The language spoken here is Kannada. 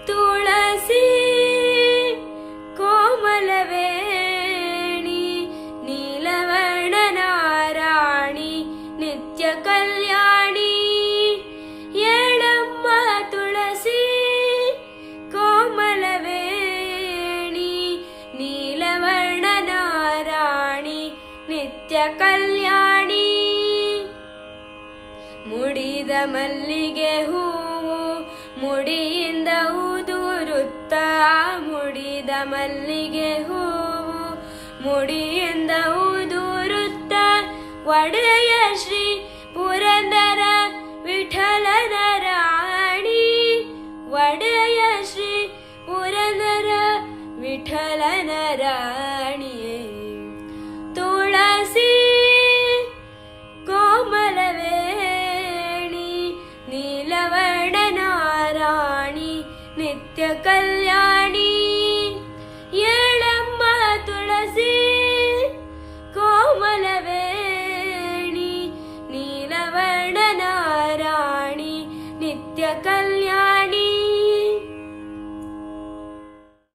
ತುಳಸಿ ಕೋಮಲವೇಣಿ ನೀಲವರ್ಣ ನಾರಾಣಿ ನಿತ್ಯ ಕಲ್ಯಾಣಿ ಏಳಮ್ಮ ತುಳಸಿ ಕೋಮಲವೇಣಿ ನೀಲವರ್ಣ ನಾರಾಣಿ ನಿತ್ಯ ಕಲ್ಯಾಣಿ ಮುಡಿದ ಮಲ್ಲಿಗೆ ಹೂವು ಮುಡಿಯಿಂದ ಉದುರುತ್ತ ಮುಡಿದ ಮಲ್ಲಿಗೆ ಹೂವು ಮುಡಿಯಿಂದ ಉದುರುತ್ತ ಒಡೆಯ ಶ್ರೀ ಪುರಂದರ ವಿಠಲನ ರಾಣಿ ಒಡೆಯ ಶ್ರೀ ಪುರಂದರ ವಿಠಲನ ರಾಣಿಯೇ ತುಳಸಿ ಕೋಮಲವೇಣಿ ನೀಲವರ್ಣ ನಾರಾಣಿ ನಿತ್ಯ ಕಲ್ಯಾಣಿ ಏಳಮ್ಮ ತುಳಸಿ ಕೋಮಲವೇಣಿ ನೀಲವರ್ಣ ನಾರಾಣಿ ನಿತ್ಯ ಕಲ್ಯಾಣಿ